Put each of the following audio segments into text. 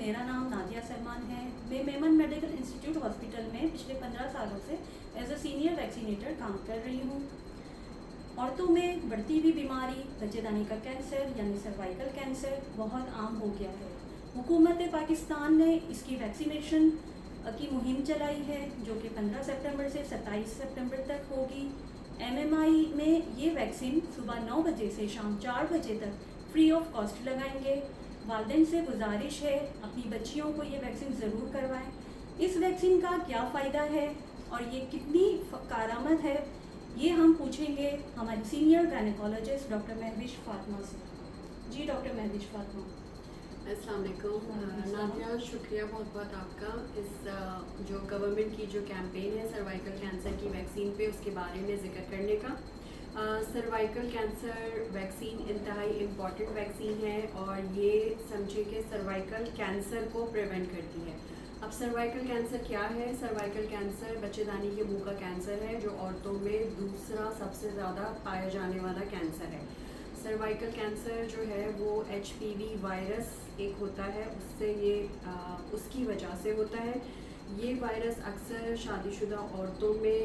मेरा नाम नादिया सलमान है। मैं मेमन मेडिकल इंस्टीट्यूट हॉस्पिटल में पिछले 15 सालों से एज अ सीनियर वैक्सीनेटर काम कर रही हूँ। औरतों में बढ़ती हुई बीमारी बच्चेदानी का कैंसर यानी सर्वाइकल कैंसर बहुत आम हो गया है। हुकूमत पाकिस्तान ने इसकी वैक्सीनेशन की मुहिम चलाई है जो कि 15 सितंबर से 27 सितंबर तक होगी। एमएमआई में ये वैक्सीन सुबह 9 बजे से शाम 4 बजे तक फ्री ऑफ कॉस्ट लगाएंगे। वालिदैन से गुजारिश है अपनी बच्चियों को ये वैक्सीन ज़रूर करवाएं। इस वैक्सीन का क्या फ़ायदा है और ये कितनी कारआमद है, ये हम पूछेंगे हमारी senior gynaecologist doctor Mahvish Fatima से। जी डॉक्टर महविश फातिमा। अस्सलाम वालेकुम नादिया, शुक्रिया बहुत बहुत आपका इस जो गवर्नमेंट की जो कैंपेन है सर्वाइकल कैंसर की वैक्सीन पे उसके बारे में ज़िक्र करने का। सर्वाइकल कैंसर वैक्सीन इंतहाई इम्पॉर्टेंट वैक्सीन है और ये समझे कि सर्वाइकल कैंसर को प्रिवेंट करती है। अब सर्वाइकल कैंसर क्या है? सर्वाइकल कैंसर बच्चेदानी के मुंह का कैंसर है जो औरतों में दूसरा सबसे ज़्यादा पाया जाने वाला कैंसर है। सर्वाइकल कैंसर जो है वो HPV वायरस एक होता है, उससे ये उसकी वजह से होता है। ये वायरस अक्सर शादीशुदा औरतों में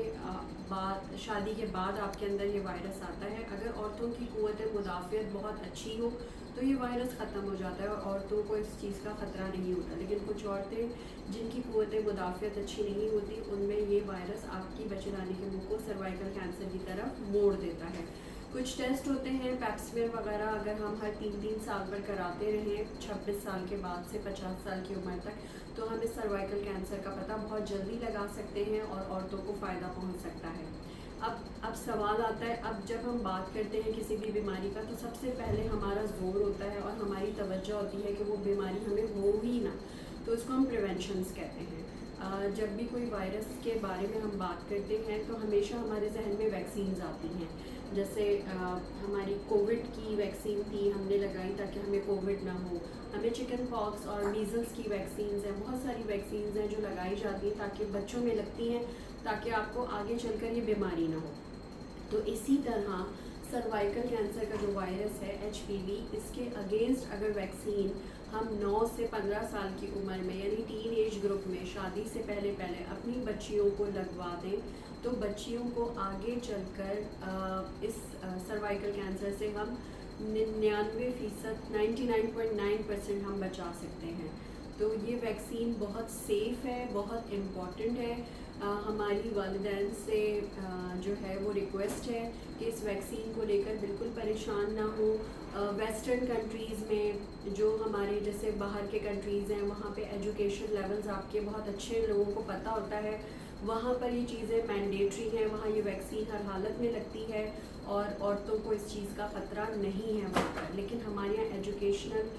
शादी के बाद आपके अंदर ये वायरस आता है। अगर औरतों की क़ुव्वत मुदाफ़ियत बहुत अच्छी हो तो ये वायरस ख़त्म हो जाता है और औरतों को इस चीज़ का ख़तरा नहीं होता। लेकिन कुछ औरतें जिनकी क़ुव्वत मुदाफ़ियत अच्छी नहीं होती उनमें ये वायरस आपकी बच्चेदानी के मुंह को सर्वाइकल कैंसर की तरफ मोड़ देता है। कुछ टेस्ट होते हैं पैप्समेयर वगैरह, अगर हम हर 3-3 साल पर कराते रहें 26 साल के बाद से 50 साल की उम्र तक, तो हम इस सर्वाइकल कैंसर का पता बहुत जल्दी लगा सकते हैं और औरतों को फ़ायदा पहुंच सकता है। अब सवाल आता है, अब जब हम बात करते हैं किसी भी बीमारी का तो सबसे पहले हमारा जोर होता है और हमारी तवज्जो होती है कि वो बीमारी हमें हो ही ना, तो इसको हम प्रिवेंशंस कहते हैं। जब भी कोई वायरस के बारे में हम बात करते हैं तो हमेशा हमारे जहन में वैक्सीन्स आती हैं। जैसे हमारी कोविड की वैक्सीन थी, हमने लगाई ताकि हमें कोविड ना हो। हमें चिकन पॉक्स और मीज़ल्स की वैक्सीन्स हैं, बहुत सारी वैक्सीन्स हैं जो लगाई जाती हैं ताकि बच्चों में लगती हैं ताकि आपको आगे चलकर ये बीमारी ना हो। तो इसी तरह सर्वाइकल कैंसर का जो वायरस है HPV, इसके अगेंस्ट अगर वैक्सीन हम 9 से 15 साल की उम्र में यानी टीन एज ग्रुप में शादी से पहले अपनी बच्चियों को लगवा दें तो बच्चियों को आगे चलकर इस सर्वाइकल कैंसर से हम 99% 99.9% हम बचा सकते हैं। तो ये वैक्सीन बहुत सेफ़ है, बहुत इम्पॉर्टेंट है। हमारी वालिदैन से जो है वो रिक्वेस्ट है कि इस वैक्सीन को लेकर बिल्कुल परेशान ना हो। वेस्टर्न कंट्रीज़ में जो हमारे जैसे बाहर के कंट्रीज़ हैं वहाँ पे एजुकेशन लेवल्स आपके बहुत अच्छे लोगों को पता होता है, वहाँ पर ये चीज़ें मैंडेटरी हैं, वहाँ ये वैक्सीन हर हालत में लगती है और औरतों को इस चीज़ का ख़तरा नहीं है वहाँ पर। लेकिन हमारे यहाँ एजुकेशनल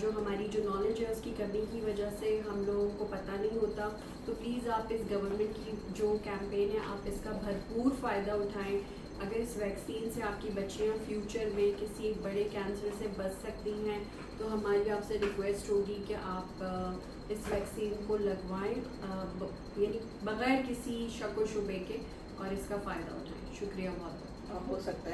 जो हमारी जो नॉलेज है उसकी कमी की वजह से हम लोगों को पता नहीं होता। तो प्लीज़ आप इस गवर्नमेंट की जो कैंपेन है आप इसका भरपूर फ़ायदा उठाएं। अगर इस वैक्सीन से आपकी बच्चियां फ्यूचर में किसी एक बड़े कैंसर से बच सकती हैं तो हमारी आपसे रिक्वेस्ट होगी कि आप इस वैक्सीन को लगवाएं, यानी बग़ैर किसी शक व शुबे के, और इसका फ़ायदा उठाएं। शुक्रिया बहुत। हो सकता है